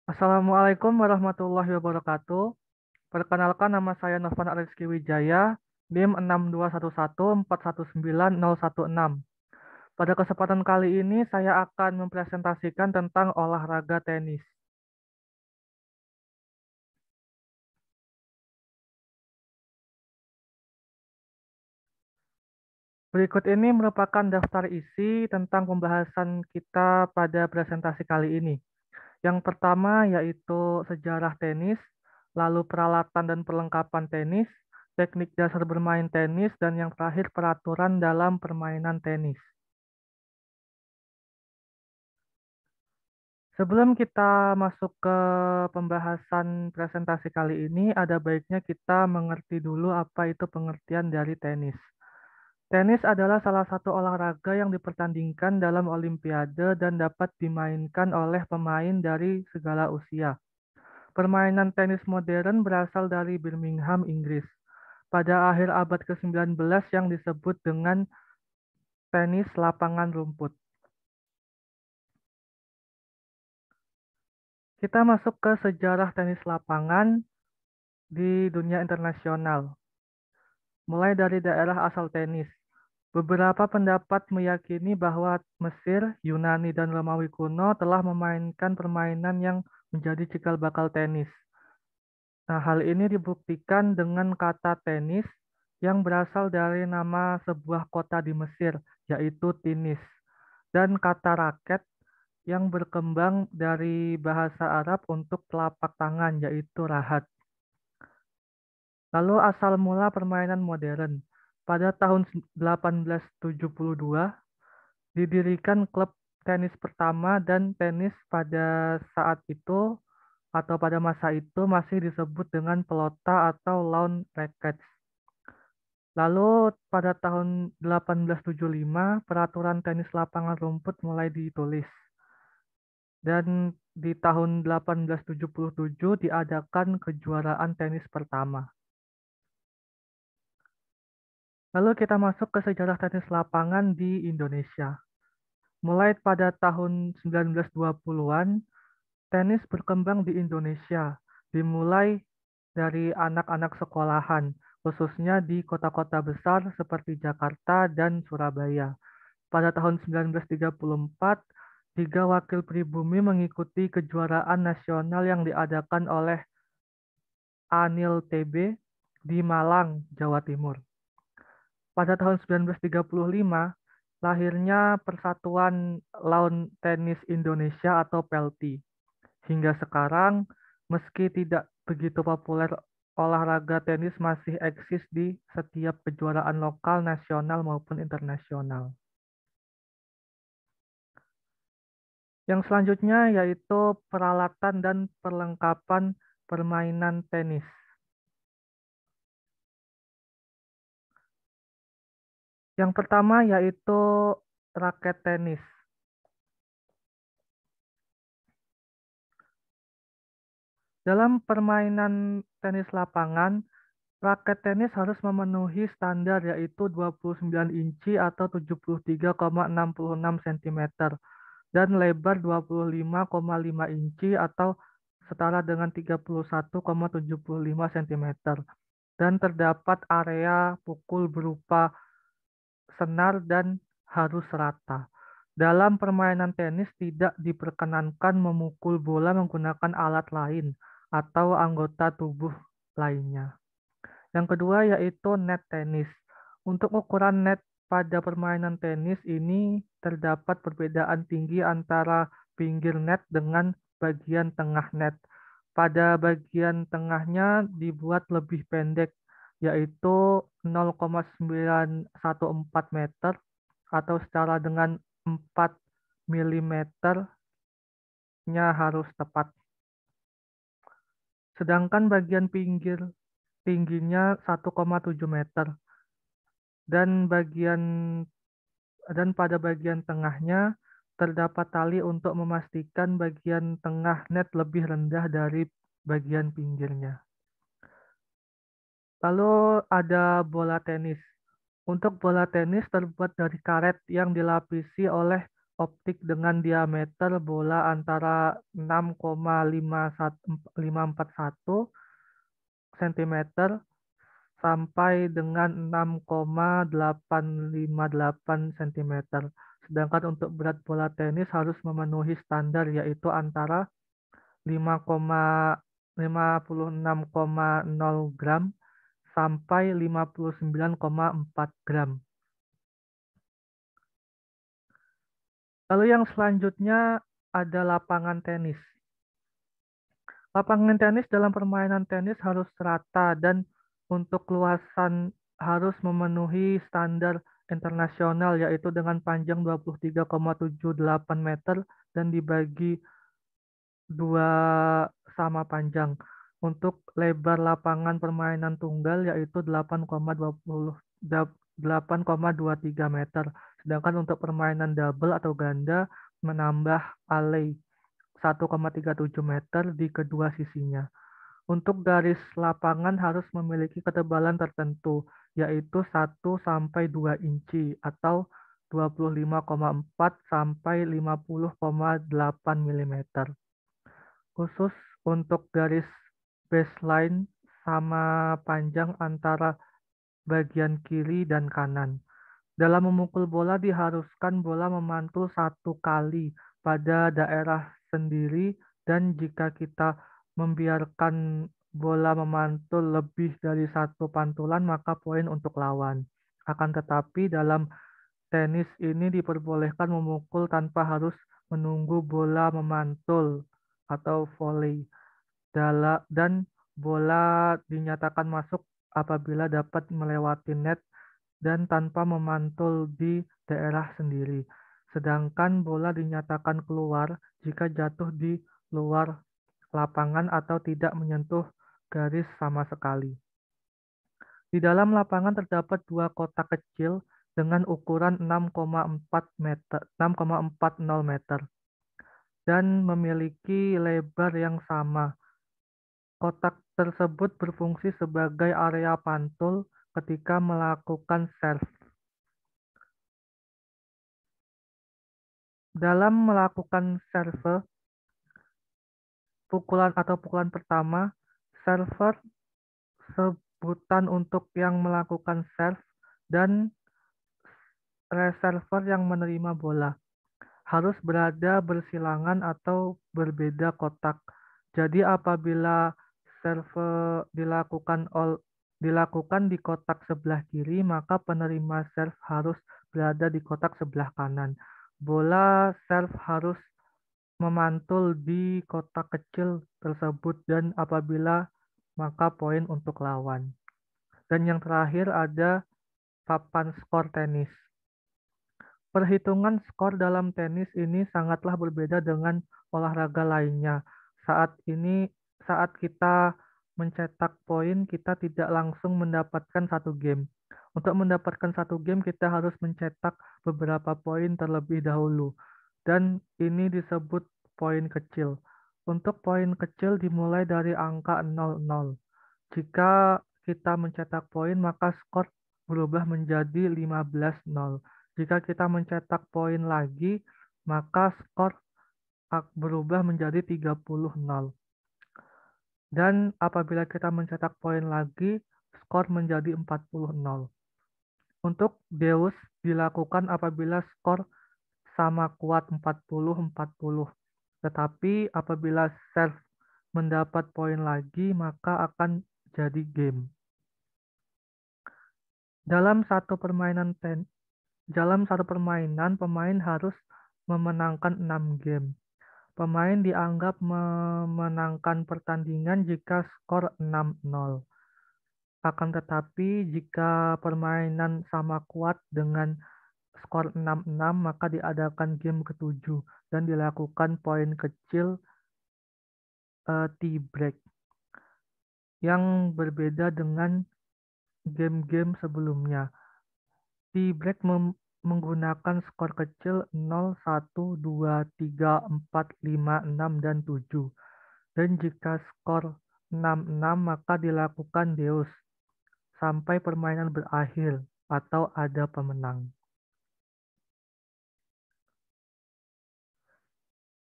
Assalamualaikum warahmatullahi wabarakatuh. Perkenalkan nama saya Novan Rizky Wijaya, NIM 62114190106. Pada kesempatan kali ini saya akan mempresentasikan tentang olahraga tenis. Berikut ini merupakan daftar isi tentang pembahasan kita pada presentasi kali ini. Yang pertama yaitu sejarah tenis, lalu peralatan dan perlengkapan tenis, teknik dasar bermain tenis, dan yang terakhir peraturan dalam permainan tenis. Sebelum kita masuk ke pembahasan presentasi kali ini, ada baiknya kita mengerti dulu apa itu pengertian dari tenis. Tenis adalah salah satu olahraga yang dipertandingkan dalam Olimpiade dan dapat dimainkan oleh pemain dari segala usia. Permainan tenis modern berasal dari Birmingham, Inggris, pada akhir abad ke-19 yang disebut dengan tenis lapangan rumput. Kita masuk ke sejarah tenis lapangan di dunia internasional, mulai dari daerah asal tenis. Beberapa pendapat meyakini bahwa Mesir, Yunani, dan Romawi kuno telah memainkan permainan yang menjadi cikal bakal tenis. Nah, hal ini dibuktikan dengan kata tenis yang berasal dari nama sebuah kota di Mesir, yaitu Tinis, dan kata raket yang berkembang dari bahasa Arab untuk telapak tangan, yaitu rahat. Lalu asal mula permainan modern. Pada tahun 1872, didirikan klub tenis pertama dan tenis pada saat itu atau pada masa itu masih disebut dengan pelota atau lawn rackets. Lalu pada tahun 1875, peraturan tenis lapangan rumput mulai ditulis. Dan di tahun 1877 diadakan kejuaraan tenis pertama. Lalu kita masuk ke sejarah tenis lapangan di Indonesia. Mulai pada tahun 1920-an, tenis berkembang di Indonesia, dimulai dari anak-anak sekolahan, khususnya di kota-kota besar seperti Jakarta dan Surabaya. Pada tahun 1934, tiga wakil pribumi mengikuti kejuaraan nasional yang diadakan oleh Anil TB di Malang, Jawa Timur. Pada tahun 1935, lahirnya Persatuan Lawn Tenis Indonesia atau PELTI. Hingga sekarang, meski tidak begitu populer, olahraga tenis masih eksis di setiap kejuaraan lokal, nasional, maupun internasional. Yang selanjutnya yaitu peralatan dan perlengkapan permainan tenis. Yang pertama yaitu raket tenis. Dalam permainan tenis lapangan, raket tenis harus memenuhi standar yaitu 29 inci atau 73,66 cm dan lebar 25,5 inci atau setara dengan 31,75 cm. Dan terdapat area pukul berupa senar dan harus rata. Dalam permainan tenis tidak diperkenankan memukul bola menggunakan alat lain atau anggota tubuh lainnya. Yang kedua yaitu net tenis. Untuk ukuran net pada permainan tenis ini terdapat perbedaan tinggi antara pinggir net dengan bagian tengah net. Pada bagian tengahnya dibuat lebih pendek, yaitu 0,914 meter atau setara dengan 4 milimeternya harus tepat. Sedangkan bagian pinggir tingginya 1,7 meter dan pada bagian tengahnya terdapat tali untuk memastikan bagian tengah net lebih rendah dari bagian pinggirnya. Lalu ada bola tenis. Untuk bola tenis terbuat dari karet yang dilapisi oleh optik dengan diameter bola antara 6,541 cm sampai dengan 6,858 cm. Sedangkan untuk berat bola tenis harus memenuhi standar yaitu antara 56,0 gram sampai 59,4 gram. Lalu yang selanjutnya ada lapangan tenis. Lapangan tenis dalam permainan tenis harus rata dan untuk luasan harus memenuhi standar internasional yaitu dengan panjang 23,78 meter dan dibagi dua sama panjang. Untuk lebar lapangan permainan tunggal yaitu 8,23 meter. Sedangkan untuk permainan double atau ganda menambah alley 1,37 meter di kedua sisinya. Untuk garis lapangan harus memiliki ketebalan tertentu, yaitu 1 sampai 2 inci atau 25,4 sampai 50,8 mm. Khusus untuk garis baseline sama panjang antara bagian kiri dan kanan. Dalam memukul bola diharuskan bola memantul 1 kali pada daerah sendiri dan jika kita membiarkan bola memantul lebih dari 1 pantulan maka poin untuk lawan. Akan tetapi dalam tenis ini diperbolehkan memukul tanpa harus menunggu bola memantul atau volley. Dan bola dinyatakan masuk apabila dapat melewati net dan tanpa memantul di daerah sendiri. Sedangkan bola dinyatakan keluar jika jatuh di luar lapangan atau tidak menyentuh garis sama sekali. Di dalam lapangan terdapat 2 kotak kecil dengan ukuran 6,40 meter dan memiliki lebar yang sama. Kotak tersebut berfungsi sebagai area pantul ketika melakukan serve. Dalam melakukan serve, pukulan pertama, server sebutan untuk yang melakukan serve dan reserver yang menerima bola harus berada bersilangan atau berbeda kotak. Jadi apabila serve dilakukan di kotak sebelah kiri, maka penerima serve harus berada di kotak sebelah kanan. Bola serve harus memantul di kotak kecil tersebut dan apabila maka poin untuk lawan. Dan yang terakhir ada papan skor tenis. Perhitungan skor dalam tenis ini sangatlah berbeda dengan olahraga lainnya. Saat kita mencetak poin, kita tidak langsung mendapatkan satu game. Untuk mendapatkan satu game, kita harus mencetak beberapa poin terlebih dahulu. Dan ini disebut poin kecil. Untuk poin kecil dimulai dari angka 00. Jika kita mencetak poin, maka skor berubah menjadi 15-0. Jika kita mencetak poin lagi, maka skor berubah menjadi 30-0. Dan apabila kita mencetak poin lagi, skor menjadi 40-0. Untuk Deus dilakukan apabila skor sama kuat 40-40. Tetapi apabila serve mendapat poin lagi, maka akan jadi game. Dalam satu permainan, pemain harus memenangkan 6 game. Pemain dianggap memenangkan pertandingan jika skor 6-0. Akan tetapi, jika permainan sama kuat dengan skor 6-6, maka diadakan game ke-7 dan dilakukan poin kecil tie break yang berbeda dengan game-game sebelumnya. Tie break menggunakan skor kecil 0, 1, 2, 3, 4, 5, 6, dan 7. Dan jika skor 6-6 maka dilakukan Deus sampai permainan berakhir atau ada pemenang.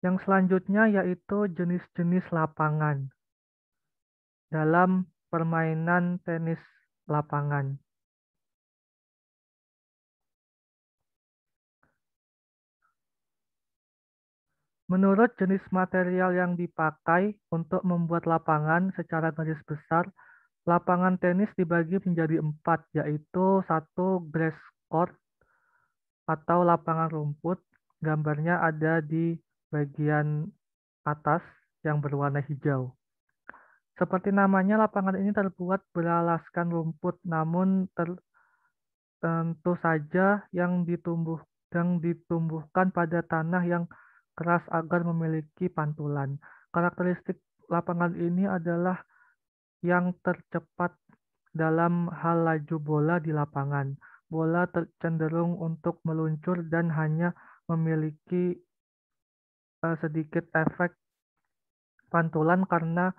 Yang selanjutnya yaitu jenis-jenis lapangan dalam permainan tenis lapangan. Menurut jenis material yang dipakai untuk membuat lapangan secara garis besar, lapangan tenis dibagi menjadi empat, yaitu satu grass court atau lapangan rumput. Gambarnya ada di bagian atas yang berwarna hijau. Seperti namanya, lapangan ini terbuat beralaskan rumput, namun tentu saja yang ditumbuhkan pada tanah yang keras agar memiliki pantulan. Karakteristik lapangan ini adalah yang tercepat dalam hal laju bola di lapangan. Bola cenderung untuk meluncur dan hanya memiliki sedikit efek pantulan karena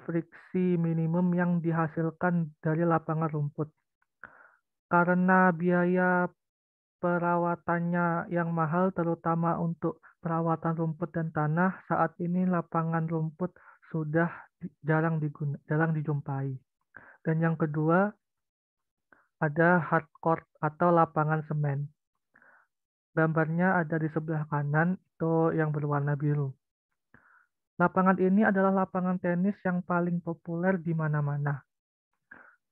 friksi minimum yang dihasilkan dari lapangan rumput. Karena biaya perawatannya yang mahal, terutama untuk perawatan rumput dan tanah, saat ini lapangan rumput sudah jarang dijumpai. Dan yang kedua, ada hard court atau lapangan semen. Gambarnya ada di sebelah kanan, itu yang berwarna biru. Lapangan ini adalah lapangan tenis yang paling populer di mana-mana.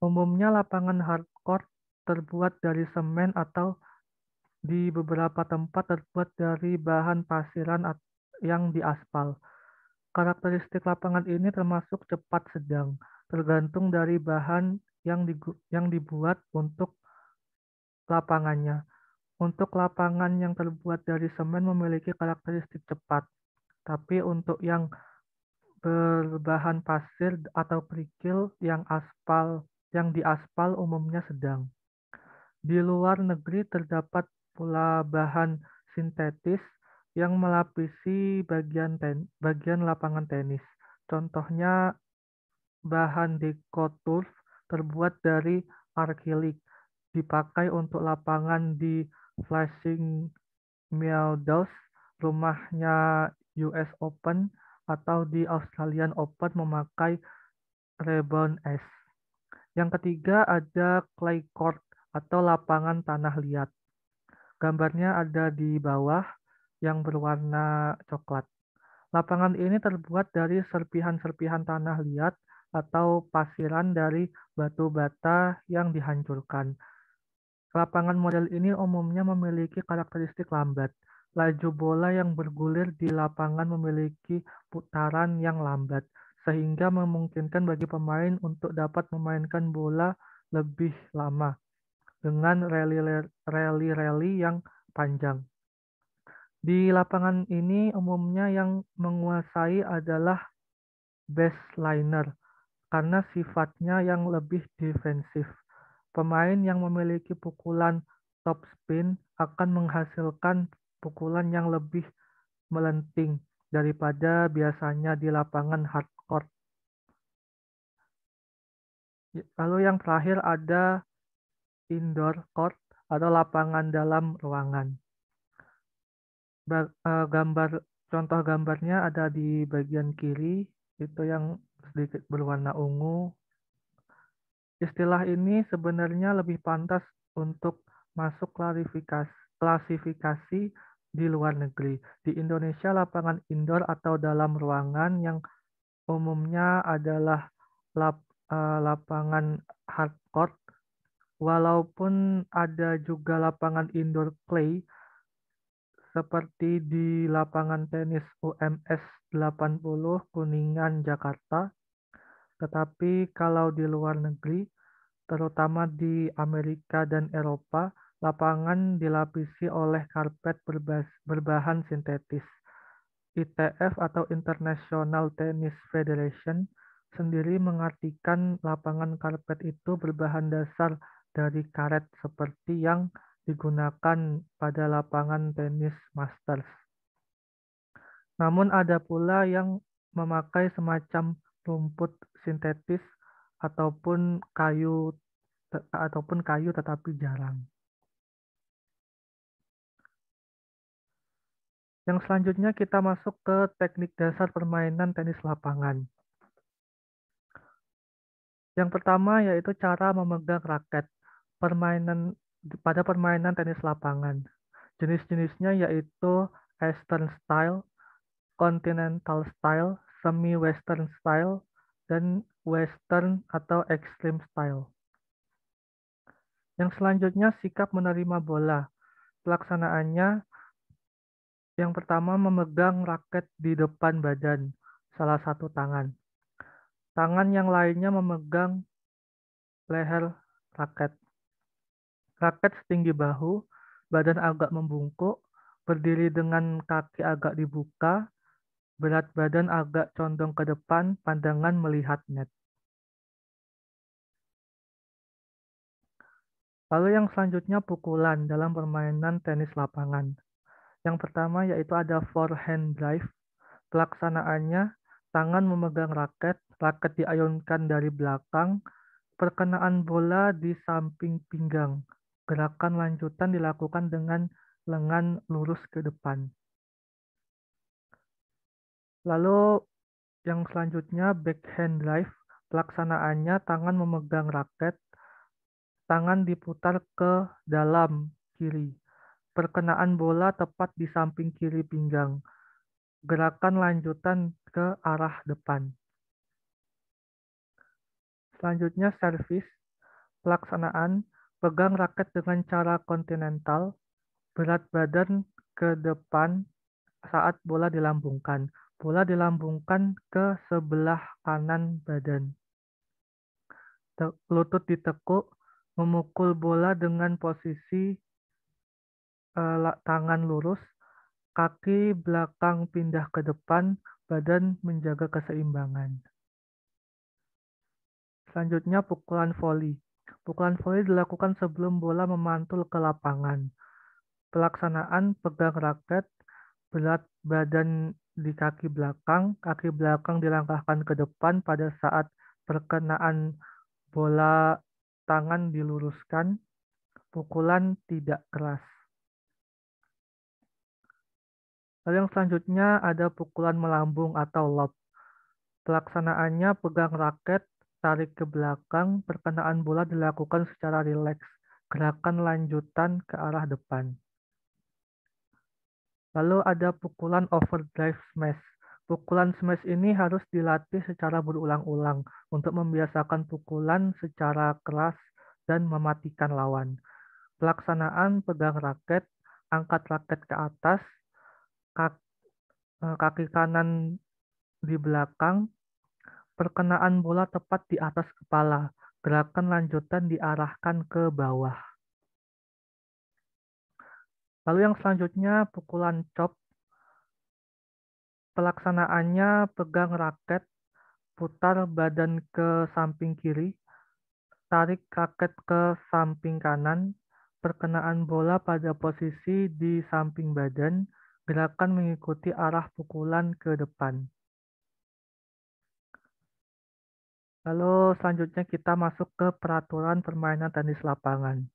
Umumnya lapangan hard court terbuat dari semen atau di beberapa tempat terbuat dari bahan pasiran yang diaspal. Karakteristik lapangan ini termasuk cepat sedang, tergantung dari bahan yang dibuat untuk lapangannya. Untuk lapangan yang terbuat dari semen memiliki karakteristik cepat, tapi untuk yang berbahan pasir atau kerikil yang diaspal umumnya sedang. Di luar negeri terdapat pula bahan sintetis yang melapisi bagian lapangan tenis. Contohnya bahan dekoturf terbuat dari arkilik, dipakai untuk lapangan di Flushing Meadows, rumahnya US Open, atau di Australian Open memakai rebound es. Yang ketiga ada clay court atau lapangan tanah liat. Gambarnya ada di bawah yang berwarna coklat. Lapangan ini terbuat dari serpihan-serpihan tanah liat atau pasiran dari batu bata yang dihancurkan. Lapangan model ini umumnya memiliki karakteristik lambat. Laju bola yang bergulir di lapangan memiliki putaran yang lambat, sehingga memungkinkan bagi pemain untuk dapat memainkan bola lebih lama dengan rally-rally yang panjang. Di lapangan ini umumnya yang menguasai adalah baseliner karena sifatnya yang lebih defensif. Pemain yang memiliki pukulan topspin akan menghasilkan pukulan yang lebih melenting daripada biasanya di lapangan hardcourt. Lalu yang terakhir ada indoor court atau lapangan dalam ruangan. Gambar contoh gambarnya ada di bagian kiri, itu yang sedikit berwarna ungu. Istilah ini sebenarnya lebih pantas untuk masuk klasifikasi di luar negeri. Di Indonesia, lapangan indoor atau dalam ruangan yang umumnya adalah lapangan hard court, walaupun ada juga lapangan indoor clay seperti di lapangan tenis UMS 80 Kuningan, Jakarta. Tetapi kalau di luar negeri, terutama di Amerika dan Eropa, lapangan dilapisi oleh karpet berbahan sintetis. ITF atau International Tennis Federation sendiri mengartikan lapangan karpet itu berbahan dasar dari karet seperti yang digunakan pada lapangan tenis Masters. Namun ada pula yang memakai semacam rumput sintetis ataupun kayu tetapi jarang. Yang selanjutnya kita masuk ke teknik dasar permainan tenis lapangan. Yang pertama yaitu cara memegang raket. Pada permainan tenis lapangan. Jenis-jenisnya yaitu Eastern Style, Continental Style, Semi-Western Style, dan Western atau Extreme Style. Yang selanjutnya sikap menerima bola. Pelaksanaannya yang pertama memegang raket di depan badan, salah satu tangan. Tangan yang lainnya memegang leher raket. Raket setinggi bahu, badan agak membungkuk, berdiri dengan kaki agak dibuka, berat badan agak condong ke depan, pandangan melihat net. Lalu yang selanjutnya pukulan dalam permainan tenis lapangan. Yang pertama yaitu ada forehand drive. Pelaksanaannya, tangan memegang raket, raket diayunkan dari belakang, perkenaan bola di samping pinggang. Gerakan lanjutan dilakukan dengan lengan lurus ke depan. Lalu yang selanjutnya backhand drive. Pelaksanaannya, tangan memegang raket, tangan diputar ke dalam kiri. Perkenaan bola tepat di samping kiri pinggang. Gerakan lanjutan ke arah depan. Selanjutnya servis. Pelaksanaan, pegang raket dengan cara kontinental, berat badan ke depan saat bola dilambungkan. Bola dilambungkan ke sebelah kanan badan. Lutut ditekuk, memukul bola dengan posisi tangan lurus, kaki belakang pindah ke depan, badan menjaga keseimbangan. Selanjutnya pukulan voli. Pukulan voli dilakukan sebelum bola memantul ke lapangan. Pelaksanaan pegang raket, berat badan di kaki belakang dilangkahkan ke depan pada saat perkenaan bola, tangan diluruskan, pukulan tidak keras. Lalu yang selanjutnya ada pukulan melambung atau lob. Pelaksanaannya pegang raket, tarik ke belakang, perkenaan bola dilakukan secara rileks, gerakan lanjutan ke arah depan. Lalu ada pukulan overdrive smash. Pukulan smash ini harus dilatih secara berulang-ulang untuk membiasakan pukulan secara keras dan mematikan lawan. Pelaksanaan pegang raket, angkat raket ke atas, kaki kanan di belakang, perkenaan bola tepat di atas kepala. Gerakan lanjutan diarahkan ke bawah. Lalu yang selanjutnya pukulan chop. Pelaksanaannya pegang raket, putar badan ke samping kiri, tarik raket ke samping kanan, perkenaan bola pada posisi di samping badan, gerakan mengikuti arah pukulan ke depan. Lalu selanjutnya kita masuk ke peraturan permainan tenis lapangan.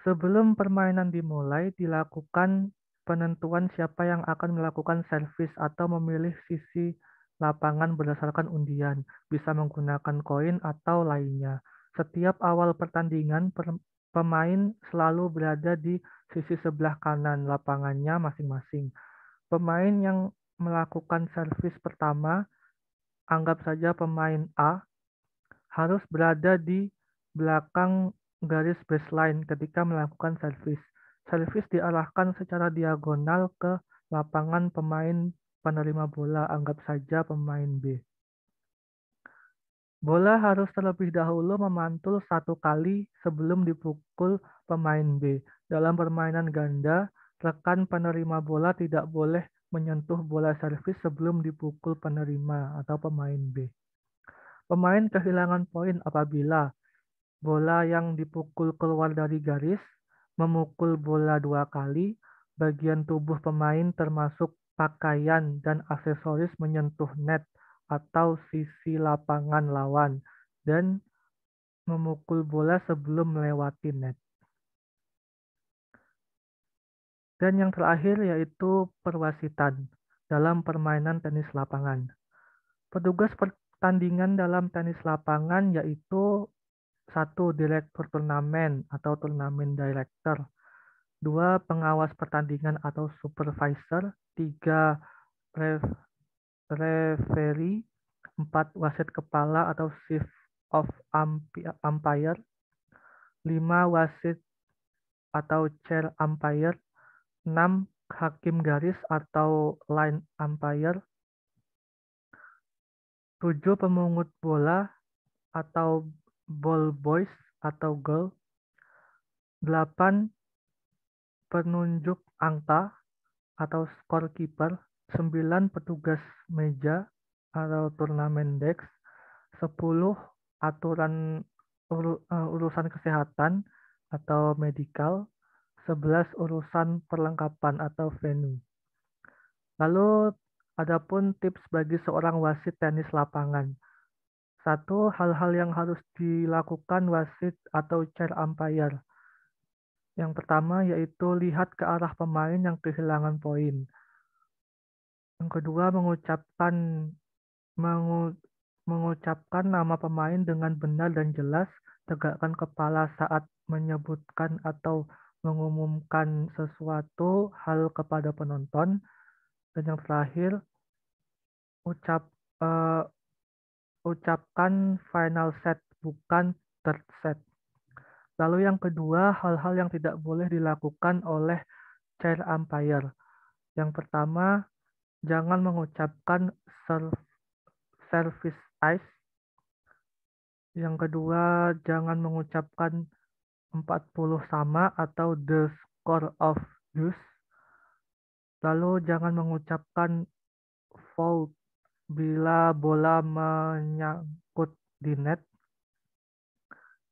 Sebelum permainan dimulai, dilakukan penentuan siapa yang akan melakukan servis atau memilih sisi lapangan berdasarkan undian, bisa menggunakan koin atau lainnya. Setiap awal pertandingan, pemain selalu berada di sisi sebelah kanan lapangannya masing-masing. Pemain yang melakukan servis pertama, anggap saja pemain A, harus berada di belakang garis baseline ketika melakukan servis. Servis diarahkan secara diagonal ke lapangan pemain penerima bola, anggap saja pemain B. Bola harus terlebih dahulu memantul satu kali sebelum dipukul pemain B. Dalam permainan ganda, rekan penerima bola tidak boleh menyentuh bola servis sebelum dipukul penerima atau pemain B. Pemain kehilangan poin apabila bola yang dipukul keluar dari garis, memukul bola 2 kali, bagian tubuh pemain termasuk pakaian dan aksesoris menyentuh net atau sisi lapangan lawan, dan memukul bola sebelum melewati net. Dan yang terakhir yaitu perwasitan dalam permainan tenis lapangan. Petugas pertandingan dalam tenis lapangan yaitu satu, direktur turnamen atau turnamen director. Dua, pengawas pertandingan atau supervisor. Tiga, referee. Empat, wasit kepala atau chief of umpire. Lima, wasit atau chair umpire. Enam, hakim garis atau line umpire. Tujuh, pemungut bola atau ball boys atau girl. Delapan, penunjuk angka atau scorekeeper. 9, petugas meja atau turnamen desk. 10, aturan urusan kesehatan atau medical. 11, urusan perlengkapan atau venue. Lalu adapun tips bagi seorang wasit tenis lapangan. Satu, hal-hal yang harus dilakukan wasit atau chair umpire. Yang pertama yaitu lihat ke arah pemain yang kehilangan poin. Yang kedua, mengucapkan nama pemain dengan benar dan jelas, tegakkan kepala saat menyebutkan atau mengumumkan sesuatu hal kepada penonton. Dan yang terakhir, ucap eh, ucapkan final set, bukan third set. Lalu yang kedua, hal-hal yang tidak boleh dilakukan oleh chair umpire. Yang pertama, jangan mengucapkan service ice. Yang kedua, jangan mengucapkan 40 sama atau the score of deuce. Lalu jangan mengucapkan foul bila bola menyangkut di net.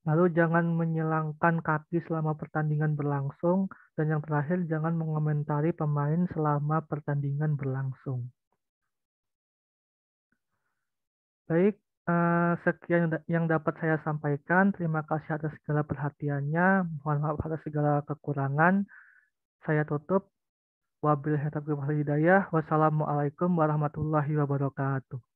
Lalu jangan menyilangkan kaki selama pertandingan berlangsung. Dan yang terakhir, jangan mengomentari pemain selama pertandingan berlangsung. Baik, sekian yang dapat saya sampaikan. Terima kasih atas segala perhatiannya. Mohon maaf atas segala kekurangan. Saya tutup. Wabillahi taufiq wal hidayah. Wassalamualaikum warahmatullahi wabarakatuh.